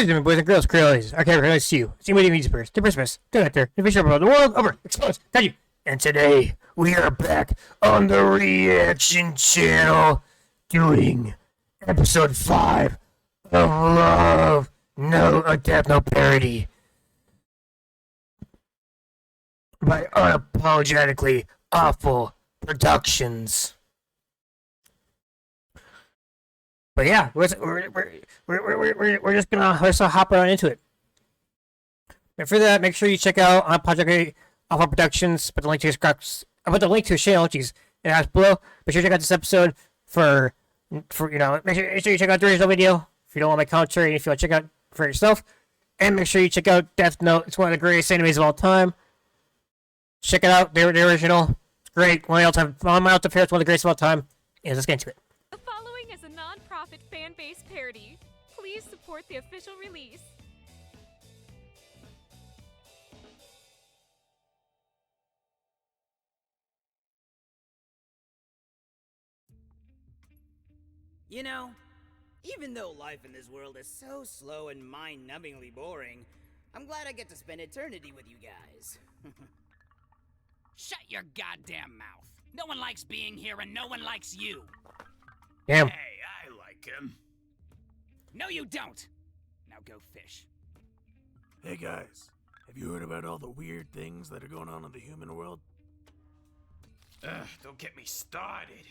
and boys and girls, creoles, our character relates to you. See what needs first. To Christmas, to Nectar, to fish about the world, over, exposed, Kaiju. And today, we are back on the reaction channel doing episode 5 of Love Note, a Death Note parody by Unapologetically Awful Productions. But yeah, we're just gonna hop right into it. And for that, make sure you check out Unapologetically Awful Productions. Put the link to his his channel. Jeez, it has below. Be sure to check out this episode for make sure you check out the original video if you don't want my commentary. If you want to check out for yourself, and make sure you check out Death Note. It's one of the greatest animes of all time. Check it out. The original. It's great. One of my all-time favorites. One of the greatest of all time. And let's get into it. The following is a non-profit fan-based parody. Please support the official release. You know, even though life in this world is so slow and mind-numbingly boring, I'm glad I get to spend eternity with you guys. Shut your goddamn mouth. No one likes being here and no one likes you. Damn. Hey, I like him. No, you don't. Now go fish. Hey guys, have you heard about all the weird things that are going on in the human world? Ugh, don't get me started.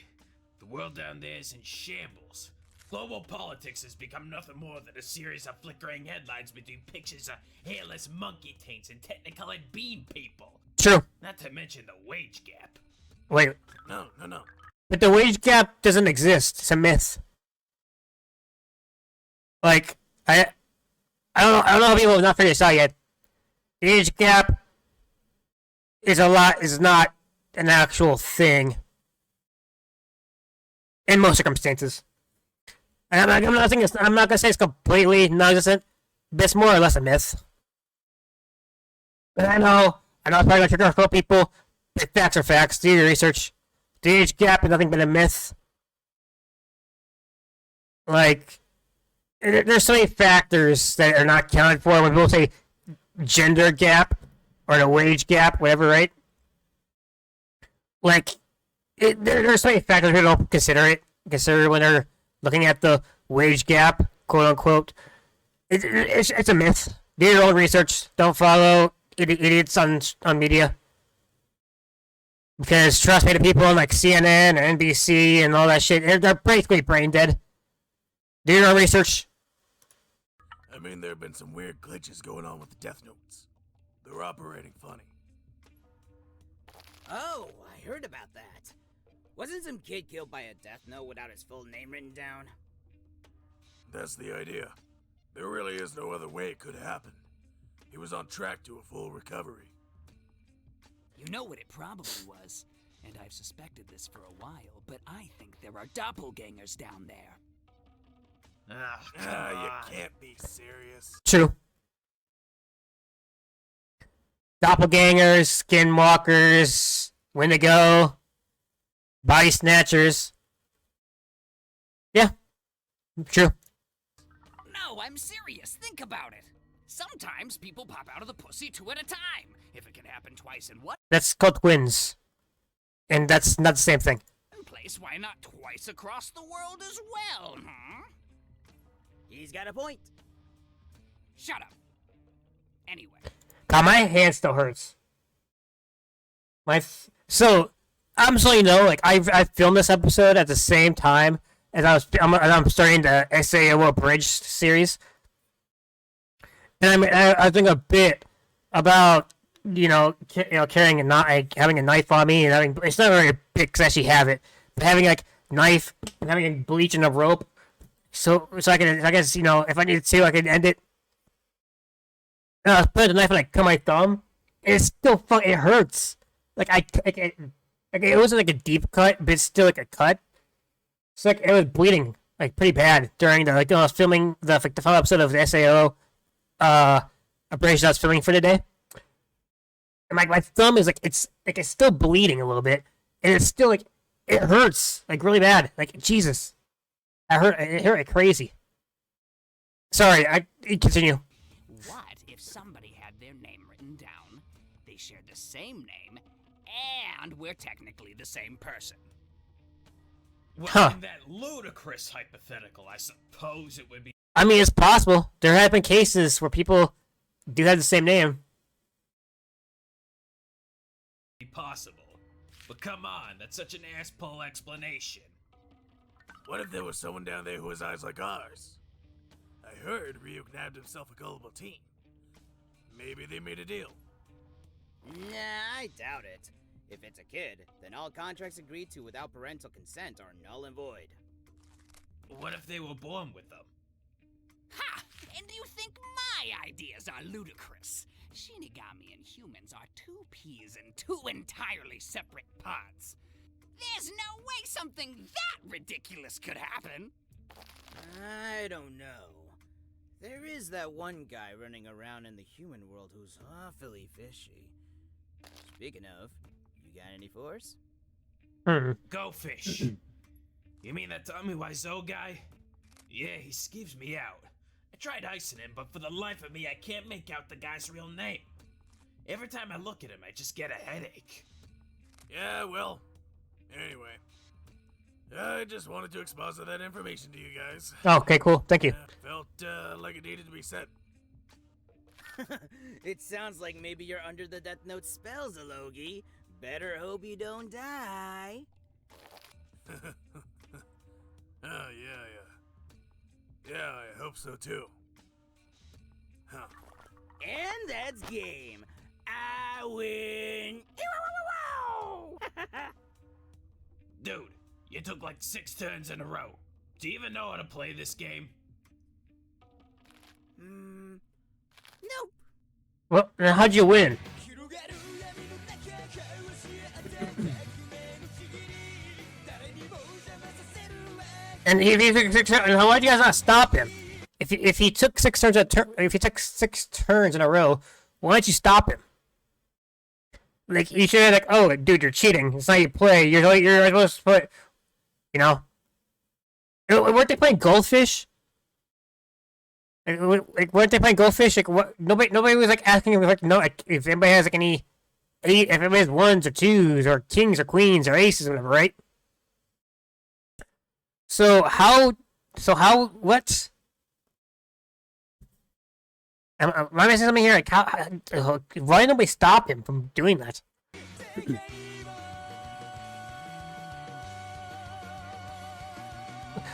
The world down there is in shambles. Global politics has become nothing more than a series of flickering headlines between pictures of hairless monkey taints and technicolored bean people. True. Not to mention the wage gap. Wait. No. But the wage gap doesn't exist. It's a myth. Like, I don't know how people have not figured this out yet. The age gap is not an actual thing. In most circumstances. And I'm not gonna say it's completely non-existent, but it's more or less a myth. But I know it's probably gonna trigger for people, but facts are facts. Do your research. The age gap is nothing but a myth. Like, there's so many factors that are not counted for when people say gender gap or the wage gap, whatever, right? Like, there's so many factors people don't consider when they're looking at the wage gap, quote unquote. It's a myth. Do your own research. Don't follow idiots on media. Because trust me, the people on like CNN or NBC and all that shit, they're basically brain dead. Do your own research. I mean, there have been some weird glitches going on with the Death Notes. They're operating funny. Oh, I heard about that. Wasn't some kid killed by a death note without his full name written down? That's the idea. There really is no other way it could happen. He was on track to a full recovery. You know what it probably was, and I've suspected this for a while, but I think there are doppelgangers down there. You can't be serious. True. Doppelgangers, skinwalkers, Wendigo, body snatchers. Yeah, true. No, I'm serious. Think about it. Sometimes people pop out of the pussy 2 at a time. If it can happen twice in one That's called twins. And that's not the same thing. place, why not twice across the world as well, huh? He's got a point. Shut up. Anyway. God, my hand still hurts. So, I'm just letting you know, like, I filmed this episode at the same time as I'm starting the SAO Bridge series. And I was thinking a bit about, carrying having a knife on me, and it's not very big because I actually have it, but having like knife, and having a bleach and a rope, so I guess if I needed to, I could end it. And I was putting the knife and I cut my thumb, and it's still it hurts. It wasn't like a deep cut, but it's still like a cut. It's like it was bleeding like pretty bad during the I was filming the final episode of the SAO abrasion I was filming for the day. And my thumb is it's still bleeding a little bit, and it's still it hurts like really bad. Like Jesus, it hurt like crazy. Sorry, I continue. What if somebody had their name written down, they shared the same name, and we're technically the same person? Well, Huh. in that ludicrous hypothetical, I suppose it would be I mean, it's possible. There have been cases where people do have the same name. possible. But come on, that's such an ass-pull explanation. What if there was someone down there who has eyes like ours? I heard Ryuk nabbed himself a gullible teen. Maybe they made a deal. Nah, I doubt it. If it's a kid, then all contracts agreed to without parental consent are null and void. What if they were born with them? Ha! And do you think my ideas are ludicrous? Shinigami and humans are two peas in two entirely separate pods. There's no way something that ridiculous could happen. I don't know. There is that one guy running around in the human world who's awfully fishy. Speaking of, you got any force? Go fish. You mean that Tommy Wiseau guy? Yeah, he skeeves me out. I tried icing him, but for the life of me, I can't make out the guy's real name. Every time I look at him, I just get a headache. Yeah, well, anyway. I just wanted to expose that information to you guys. Okay, cool. Thank you. Felt like it needed to be said. It sounds like maybe you're under the Death Note spells, Alogi. Better hope you don't die. Oh, yeah. Yeah, I hope so too. Huh. And that's game. I win. Dude, you took like 6 turns in a row. Do you even know how to play this game? Nope. Well, then how'd you win? And why'd you guys not stop him? If he took 6 turns if he took 6 turns in a row, why didn't you stop him? Like you should have like, oh, dude, you're cheating. It's not how you play. You're supposed to put, you know. Weren't they playing goldfish? Like weren't they playing goldfish? Like what? Nobody was like asking him like, no, like, if anybody has like any, if anybody has 1s or 2s or kings or queens or aces or whatever, right? So how, what? Am I missing something here? Like, why did nobody stop him from doing that?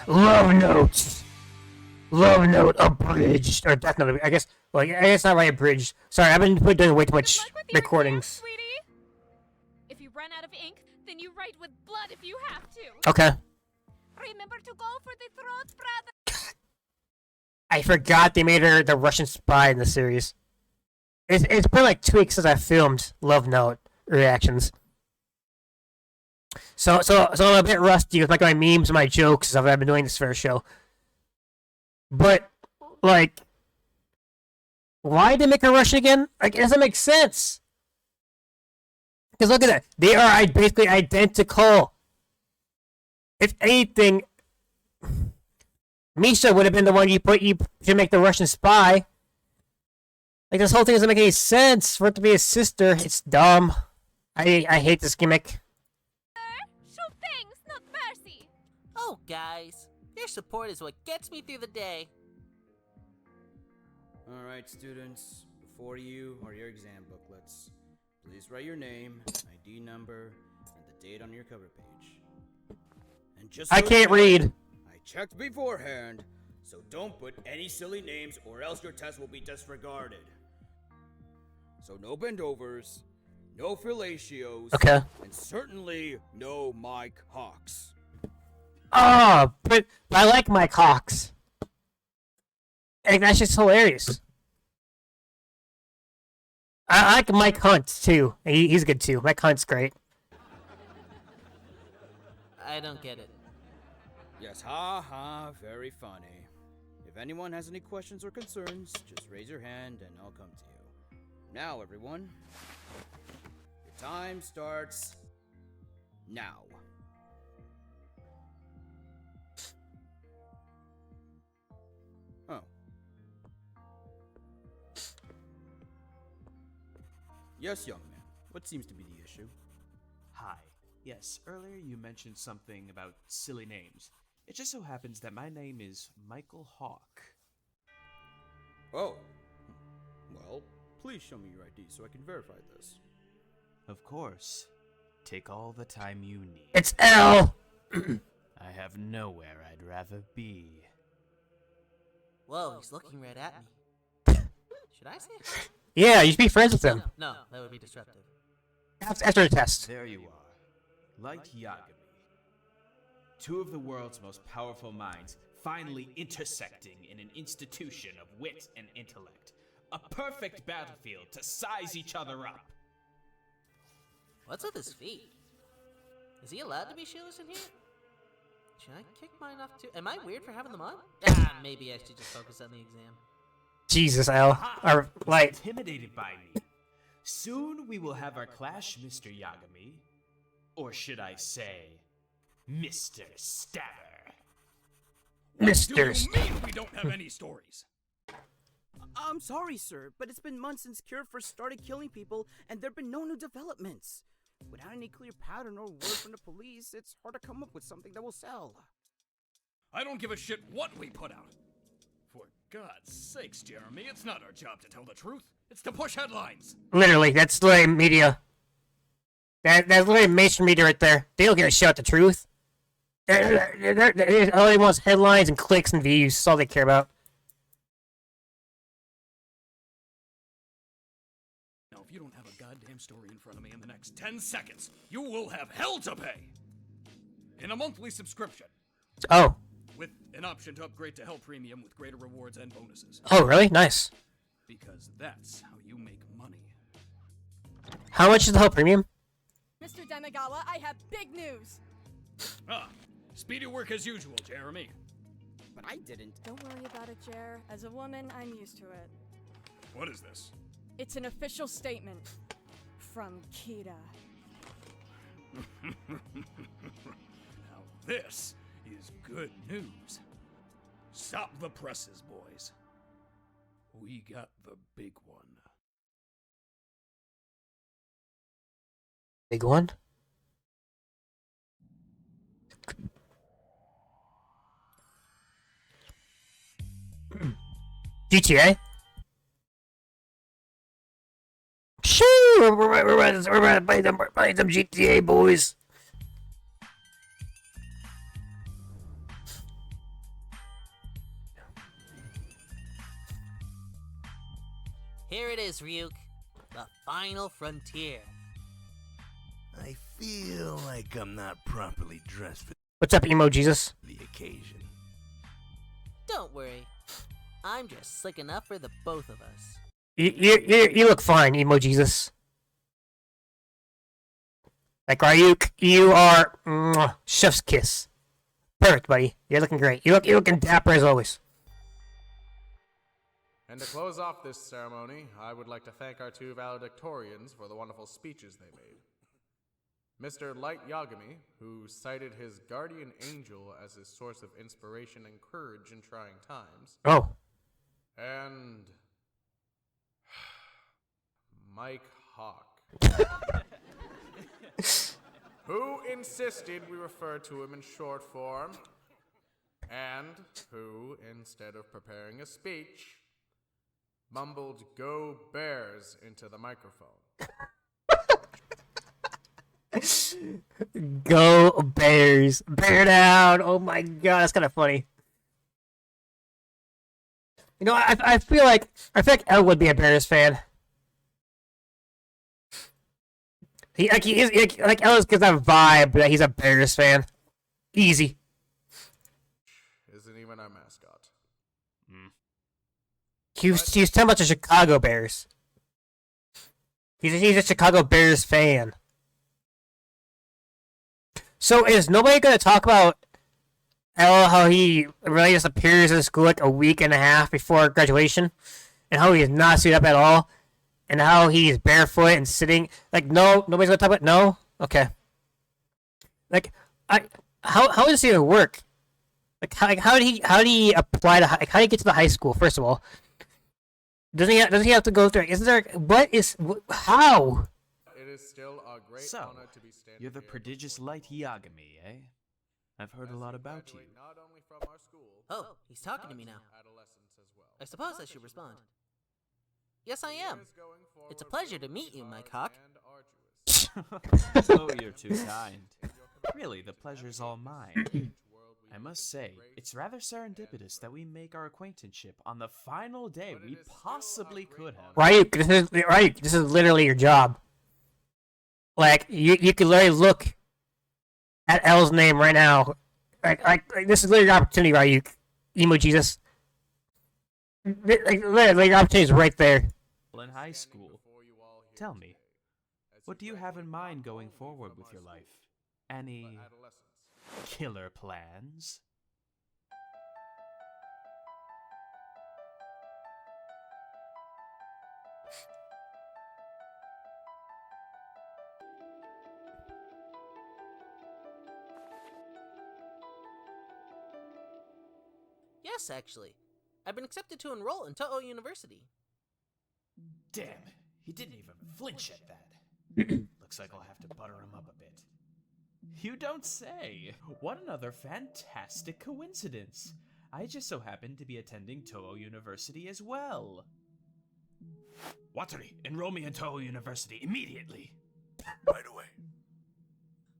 Love note abridged, or death note. I guess. Well, I guess not right abridged. Sorry, I've been doing way too much Good luck with your recordings. exam, sweetie. If you run out of ink, then you write with blood if you have to. Okay. Remember to go for the throat, brother. I forgot they made her the Russian spy in the series. It's been like 2 weeks since I filmed Love Note reactions. So I'm a bit rusty with like my memes and my jokes as I've been doing this for a show. But like, why did they make her Russian again? Like, it doesn't make sense. Because look at that, they are basically identical. If anything, Misha would have been the one you should make the Russian spy. Like, this whole thing doesn't make any sense for it to be his sister. It's dumb. I hate this gimmick. Show things, not mercy. Oh, guys, your support is what gets me through the day. Alright, students. Before you are your exam booklets. Please write your name, ID number, and the date on your cover page. And just I so can't you know, read. I checked beforehand, so don't put any silly names or else your test will be disregarded. So no bendovers, no fellatios, Okay. and certainly no Mike Hawks. Oh, but I like Mike Hawks. Like, that's just hilarious. I like Mike Hunt too. He's good too. Mike Hunt's great. I don't get it. Yes, ha, very funny. If anyone has any questions or concerns, just raise your hand and I'll come to you. Now, everyone, your time starts now. Oh, Yes, young man. What seems to be the issue? Hi. Yes, earlier you mentioned something about silly names. It just so happens that my name is Michael Hawk. Oh. Well, please show me your ID so I can verify this. Of course. Take all the time you need. It's L. I have nowhere I'd rather be. Whoa, he's looking right at me. Should I say hi? Yeah, you should be friends with him. No, that would be disruptive. After the test. There you are. Light Yagami. Two of the world's most powerful minds finally intersecting in an institution of wit and intellect. A perfect battlefield to size each other up. What's with his feet? Is he allowed to be shoeless in here? Should I kick mine off too? Am I weird for having them on? Maybe I should just focus on the exam. Jesus, L. Or Light. Intimidated by me. Soon we will have our clash, Mr. Yagami. Or should I say, Mr. Stabber. Mr. Do you mean we don't have any stories? I'm sorry, sir, but it's been months since Cure first started killing people, and there have been no new developments. Without any clear pattern or word from the police, it's hard to come up with something that will sell. I don't give a shit what we put out. For God's sakes, Jeremy, it's not our job to tell the truth. It's to push headlines. Literally, that's literally media. That's literally mainstream media right there. They don't give a shit about the truth. All they want is headlines and clicks and views. That's all they care about. Now, if you don't have a goddamn story in front of me in the next 10 seconds, you will have hell to pay. In a monthly subscription. Oh. With an option to upgrade to Hell Premium with greater rewards and bonuses. Oh, really? Nice. Because that's how you make money. How much is the whole premium? Mr. Denagawa, I have big news. Ah, speedy work as usual, Jeremy. But I didn't. Don't worry about it, Jer. As a woman, I'm used to it. What is this? It's an official statement from Kira. Now this is good news. Stop the presses, boys. We got the big one. Big one? GTA? Shoo! We're about to play some GTA, boys. Here it is, Ryuk. The final frontier. I feel like I'm not properly dressed for What's up, emo Jesus? the occasion. Don't worry. I'm just slick enough for the both of us. You look fine, emo Jesus. Like Ryuk, you are chef's kiss. Perfect, buddy. You're looking great. You're looking dapper as always. And to close off this ceremony, I would like to thank our two valedictorians for the wonderful speeches they made. Mr. Light Yagami, who cited his guardian angel as his source of inspiration and courage in trying times. Oh. And Mike Hawk, who insisted we refer to him in short form, and who, instead of preparing a speech, mumbled "Go Bears" into the microphone. Go Bears. Bear down. Oh my god, that's kind of funny. You know, I feel like Elle would be a Bears fan. He is like Elle gives that vibe that he's a Bears fan. Easy. Isn't even our mascot. He was talking about the Chicago Bears. He's a Chicago Bears fan. So is nobody gonna talk about how he really just appears in school like a week and a half before graduation, and how he is not suited up at all, and how he's barefoot and sitting like nobody's gonna talk about no? Okay. Like how does this even work? Like how did he apply to how did he get to the high school first of all? Does he have to go through? Is there? What is? How? It is still a great So, honor to be standing you're the here prodigious before Light Yagami, eh? I've heard a as lot you about you. graduate not only from our school, Oh, he's talking to me now. adolescence as well. I suppose I should respond. Yes, I am. Years going It's a forward pleasure to will meet be you, Mike hard Hawk. and arduous. Oh, you're too kind. Really, the pleasure's all mine. I must say, it's rather serendipitous that we make our acquaintanceship on the final day we possibly could have. Ryuk, this is literally your job. Like you could literally look at L's name right now. Like this is literally your opportunity, Ryuk. Emo Jesus. Literally, your opportunity is right there. In high school. Tell me, what do you have in mind going forward with your life? Any killer plans? Yes, actually. I've been accepted to enroll in Toho University. Damn, he didn't even flinch at that. Looks like I'll have to butter him up a bit. You don't say! What another fantastic coincidence! I just so happen to be attending Toho University as well. Watari, enroll me in Toho University immediately! Right away.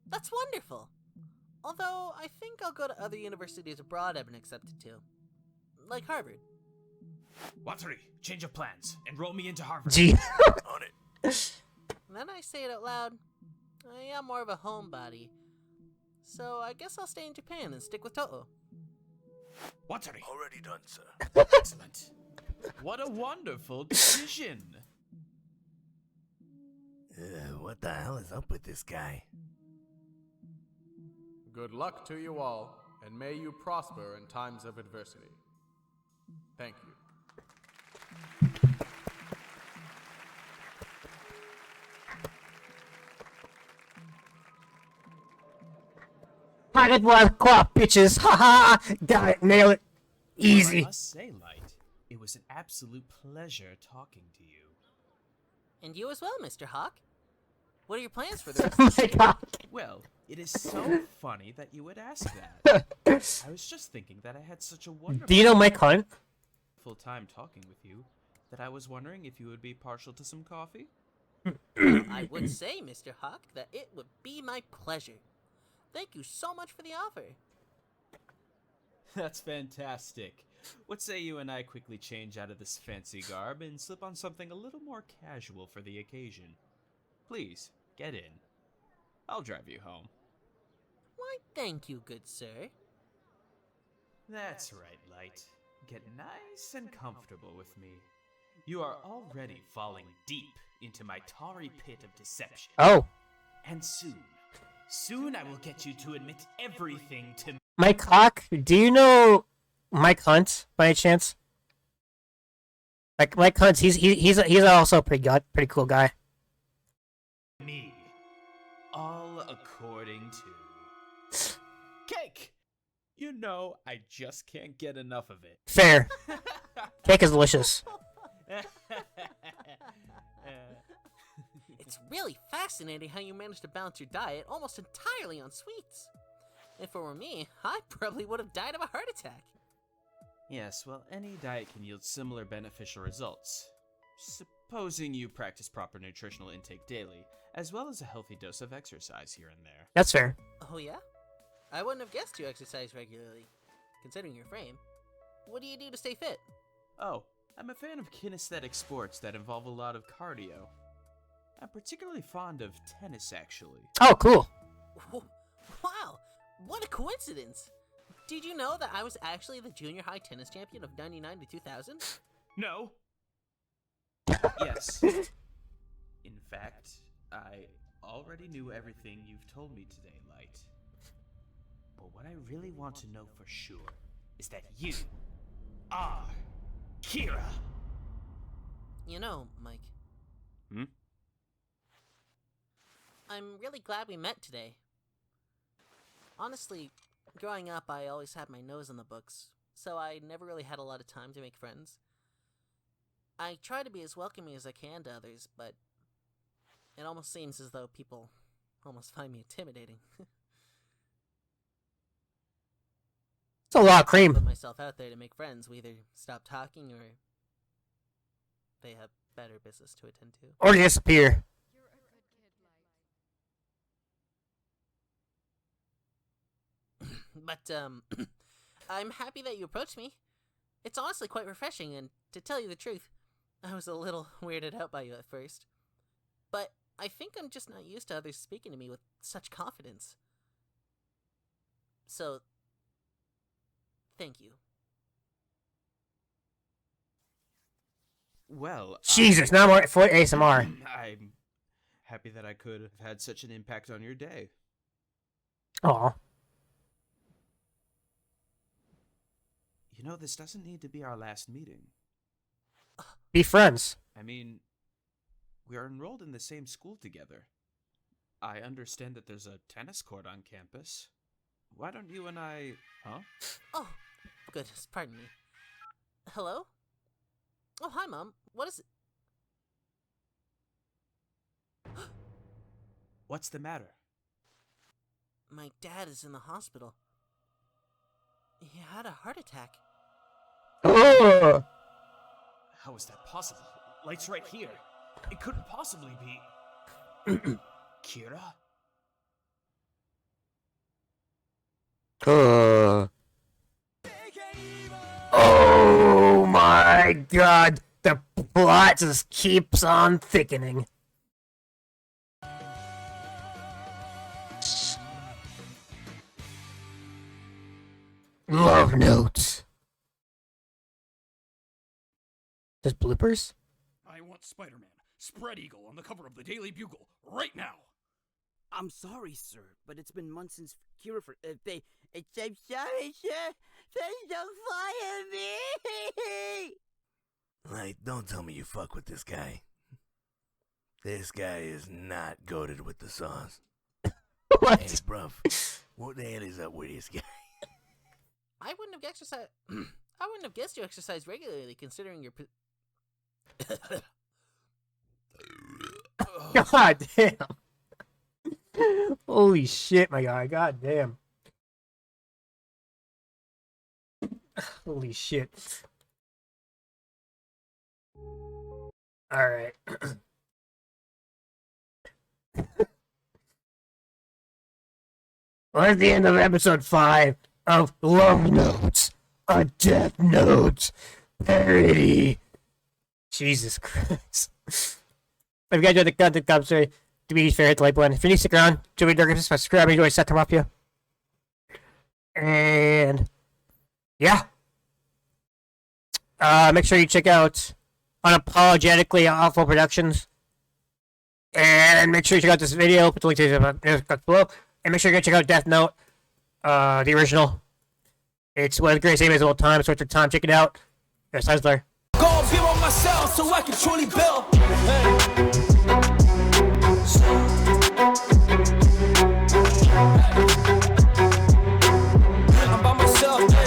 That's wonderful. Although, I think I'll go to other universities abroad I've been accepted to. Like Harvard. Watari, change of plans. Enroll me into Harvard. Gee. On it. Then I say it out loud. I am more of a homebody. So I guess I'll stay in Japan and stick with Toho. Watari! Already done, sir. Excellent. What a wonderful decision. What the hell is up with this guy? Good luck to you all, and may you prosper in times of adversity. Thank you. Pocket was crop, bitches. Ha ha. Got it. Nail it. I Easy. must say, Light, it was an absolute pleasure talking to you. And you as well, Mr. Hawk. What are your plans for the rest of Oh the my year? god. Well, it is so funny that you would ask that. I was just thinking that I had such a wonderful Do you know Mike Hunt? time talking with you that I was wondering if you would be partial to some coffee. I would say, Mr. Hawk, that it would be my pleasure. Thank you so much for the offer. That's fantastic. What say you and I quickly change out of this fancy garb and slip on something a little more casual for the occasion? Please, get in. I'll drive you home. Why, thank you, good sir. That's right, Light. Get nice and comfortable with me. You are already falling deep into my tarry pit of deception. Oh. And soon I will get you to admit everything to me. Mike Hawk, do you know Mike Hunt by any chance? Like Mike Hunt, he's also a pretty cool guy. All according to cake. You know, I just can't get enough of it. Fair. Cake is delicious. It's really fascinating how you managed to balance your diet almost entirely on sweets. If it were me, I probably would have died of a heart attack. Yes, well, any diet can yield similar beneficial results. Supposing you practice proper nutritional intake daily, as well as a healthy dose of exercise here and there. That's fair. Oh yeah? I wouldn't have guessed you exercise regularly, considering your frame. What do you do to stay fit? Oh, I'm a fan of kinesthetic sports that involve a lot of cardio. I'm particularly fond of tennis, actually. Oh, cool. Wow, what a coincidence! Did you know that I was actually the junior high tennis champion of 99 to 2000? No. Yes. In fact, I already knew everything you've told me today, Light. But what I really want to know for sure is that you are Kira. You know, Mike. Hmm? I'm really glad we met today. Honestly, growing up, I always had my nose in the books, so I never really had a lot of time to make friends. I try to be as welcoming as I can to others, but it almost seems as though people almost find me intimidating. It's a lot of cream. Put myself out there to make friends. We either stop talking or they have better business to attend to. Or disappear. But, I'm happy that you approached me. It's honestly quite refreshing, and to tell you the truth, I was a little weirded out by you at first. But I think I'm just not used to others speaking to me with such confidence. So, thank you. Well, Jesus, now more for ASMR. I'm happy that I could have had such an impact on your day. Aw. You know, this doesn't need to be our last meeting. Be friends. I mean, we are enrolled in the same school together. I understand that there's a tennis court on campus. Why don't you and I... Huh? Oh, goodness, pardon me. Hello? Oh, hi, Mom. What is it? What's the matter? My dad is in the hospital. He had a heart attack. Oh. How is that possible? Light's right here. It couldn't possibly be... Kira? Oh my god. The plot just keeps on thickening. Love notes. There's bloopers? I want Spider-Man, Spread Eagle on the cover of the Daily Bugle, right now! I'm sorry, sir, but it's been months since Kira for I'm sorry, sir. Please don't fire me. Like, don't tell me you fuck with this guy. This guy is not goated with the sauce. What? Hey, bruv, what the hell is up with this guy? I wouldn't have exercised. I wouldn't have guessed you exercise regularly, considering your. God damn. Holy shit, my guy. God damn. Holy shit. Alright. Well, that's the end of episode 5 of Love Notes, a Death Note parody. Jesus Christ. If you guys enjoyed the content, commentary, do me a favor, hit the like button. If you need to stick around, join me during subscribe, enjoy Set to Mafia. And yeah. Make sure you check out Unapologetically Awful Productions. And make sure you check out this video, put the link to the below. And make sure you go check out Death Note, the original. It's one of the greatest animes of all time. It's worth your time. Check it out. There's Husler. Go build on myself so I can truly build. Hey.